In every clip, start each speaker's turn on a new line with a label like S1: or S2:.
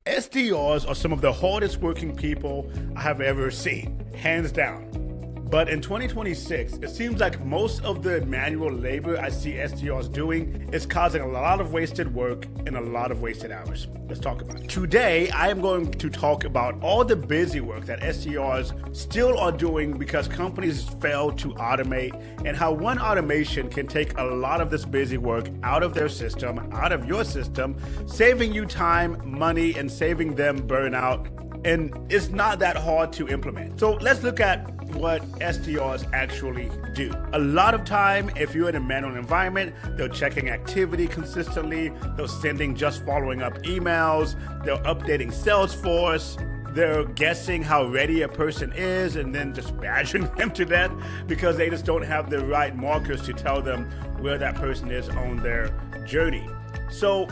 S1: SDRs are some of the hardest working people I have ever seen, hands down. But in 2026, it seems like most of the manual labor I see SDRs doing is causing a lot of wasted work and a lot of wasted hours. Let's talk about it. Today, I am going to talk about all the busy work that SDRs still are doing because companies fail to automate, and how one automation can take a lot of this busy work out of their system, out of your system, saving you time, money, and saving them burnout. And it's not that hard to implement. So let's look at what SDRs actually do. A lot of time, if you're in a manual environment, they're checking activity consistently, they're sending just following up emails, they're updating Salesforce, they're guessing how ready a person is and then just badgering them to death because they just don't have the right markers to tell them where that person is on their journey. So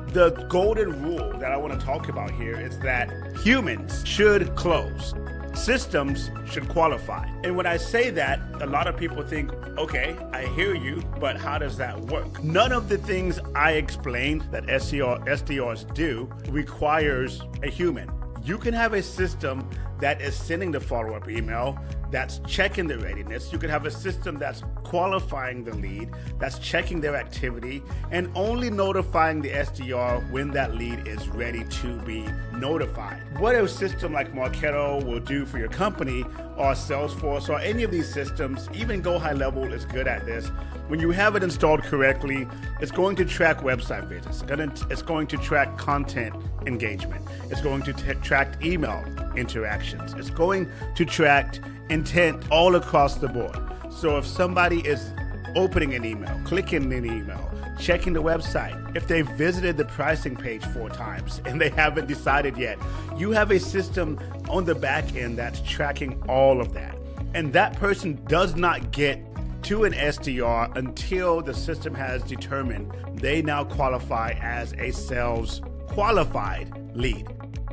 S1: the golden rule that I want to talk about here is that humans should close. Systems should qualify. And when I say that, a lot of people think, okay, I hear you, but how does that work? None of the things I explained that SDRs do requires a human. You can have a system that is sending the follow-up email, that's checking the readiness. You could have a system that's qualifying the lead, that's checking their activity, and only notifying the SDR when that lead is ready to be notified. What a system like Marketo will do for your company, or Salesforce, or any of these systems, even Go High Level is good at this. When you have it installed correctly, it's going to track website visits. It's going to track content engagement. It's going to track email interactions. It's going to track intent all across the board. So if somebody is opening an email, clicking an email, checking the website, if they visited the pricing page 4 times and they haven't decided yet, you have a system on the back end that's tracking all of that. And that person does not get to an SDR until the system has determined they now qualify as a sales qualified lead.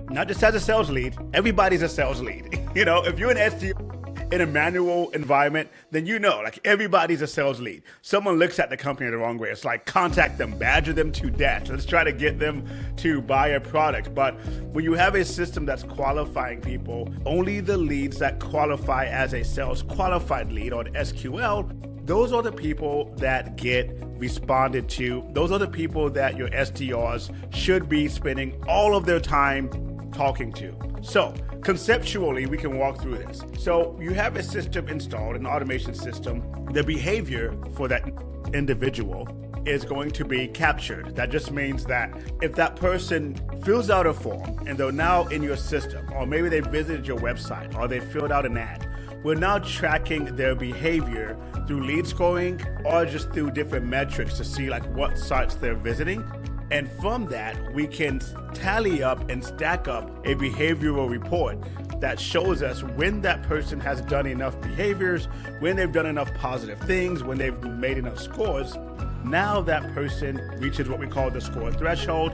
S1: Not just as a sales lead, everybody's a sales lead. You know, if you're an SDR in a manual environment, then you know, like everybody's a sales lead. Someone looks at the company the wrong way. It's like contact them, badger them to death. Let's try to get them to buy a product. But when you have a system that's qualifying people, only the leads that qualify as a sales qualified lead or SQL, those are the people that get responded to. Those are the people that your SDRs should be spending all of their time talking to. So conceptually, we can walk through this. So you have a system installed, an automation system. The behavior for that individual is going to be captured. That just means that if that person fills out a form and they're now in your system, or maybe they visited your website, or they filled out an ad, we're now tracking their behavior through lead scoring or just through different metrics to see like what sites they're visiting. And from that, we can tally up and stack up a behavioral report that shows us when that person has done enough behaviors, when they've done enough positive things, when they've made enough scores. Now that person reaches what we call the score threshold,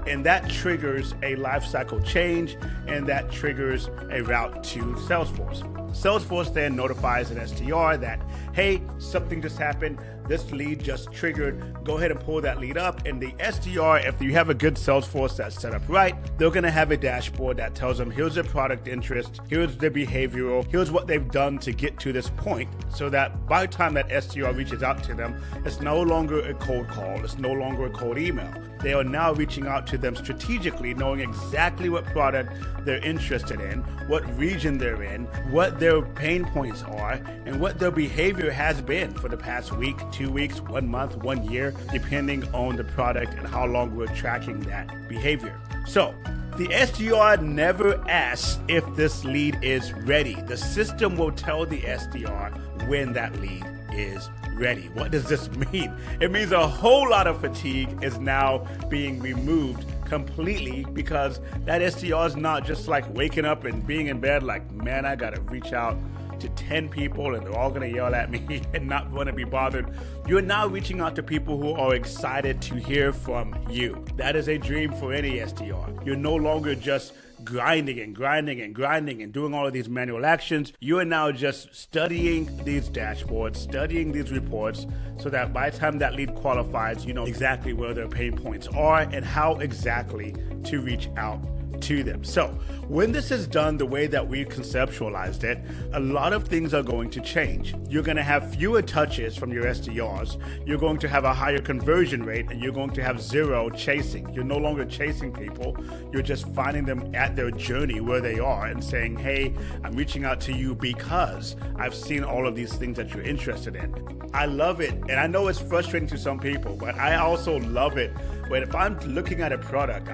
S1: and that triggers a lifecycle change, and that triggers a route to Salesforce. Salesforce then notifies an SDR that, hey, something just happened. This lead just triggered. Go ahead and pull that lead up. And the SDR, if you have a good Salesforce that's set up right, they're going to have a dashboard that tells them, here's their product interest, here's their behavioral, here's what they've done to get to this point, so that by the time that SDR reaches out to them, it's no longer a cold call. It's no longer a cold email. They are now reaching out to them strategically, knowing exactly what product they're interested in, what region they're in, what their pain points are, and what their behavior has been for the past week, 2 weeks, 1 month, 1 year, depending on the product and how long we're tracking that behavior. So the SDR never asks if this lead is ready. The system will tell the SDR when that lead is ready. What does this mean? It means a whole lot of fatigue is now being removed completely, because that SDR is not just like waking up and being in bed like, man, I gotta reach out to 10 people and they're all gonna yell at me and not wanna be bothered. You're now reaching out to people who are excited to hear from you. That is a dream for any SDR. You're no longer just grinding and doing all of these manual actions. You are now just studying these dashboards, studying these reports, so that by the time that lead qualifies, you know exactly where their pain points are and how exactly to reach out to them. So when this is done the way that we conceptualized it, a lot of things are going to change. You're going to have fewer touches from your SDRs. You're going to have a higher conversion rate, and you're going to have zero chasing. You're no longer chasing people. You're just finding them at their journey where they are and saying, hey, I'm reaching out to you because I've seen all of these things that you're interested in. I love it. And I know it's frustrating to some people, but I also love it when if I'm looking at a product,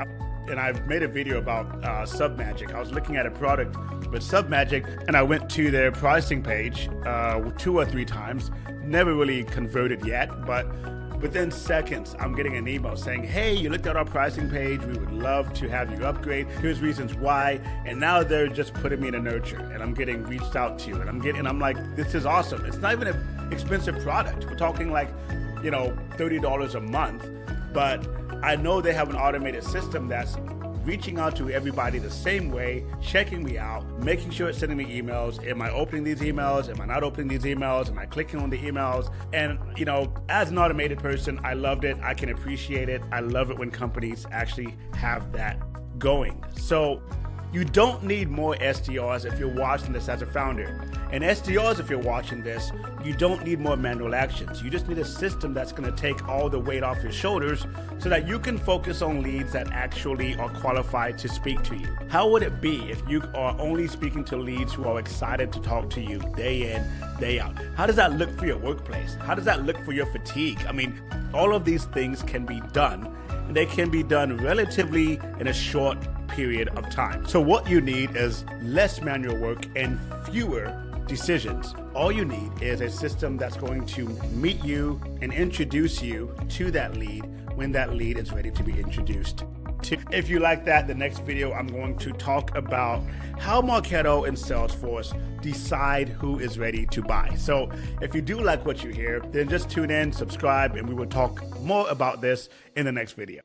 S1: and I've made a video about SubMagic. I was looking at a product with SubMagic, and I went to their pricing page 2 or 3 times. Never really converted yet, but within seconds, I'm getting an email saying, hey, you looked at our pricing page. We would love to have you upgrade. Here's reasons why. And now they're just putting me in a nurture, and I'm getting reached out to. And I'm like, this is awesome. It's not even an expensive product. We're talking like, $30 a month, but I know they have an automated system that's reaching out to everybody the same way, checking me out, making sure it's sending me emails. Am I opening these emails? Am I not opening these emails? Am I clicking on the emails? And, as an automated person, I loved it. I can appreciate it. I love it when companies actually have that going. So you don't need more SDRs if you're watching this as a founder. And SDRs, if you're watching this, you don't need more manual actions. You just need a system that's going to take all the weight off your shoulders so that you can focus on leads that actually are qualified to speak to you. How would it be if you are only speaking to leads who are excited to talk to you day in, day out? How does that look for your workplace? How does that look for your fatigue? I mean, all of these things can be done, and they can be done relatively in a short period of time. So what you need is less manual work and fewer decisions. All you need is a system that's going to meet you and introduce you to that lead when that lead is ready to be introduced to. If you like that, the next video I'm going to talk about how Marketo and Salesforce decide who is ready to buy. So if you do like what you hear, then just tune in, subscribe, and we will talk more about this in the next video.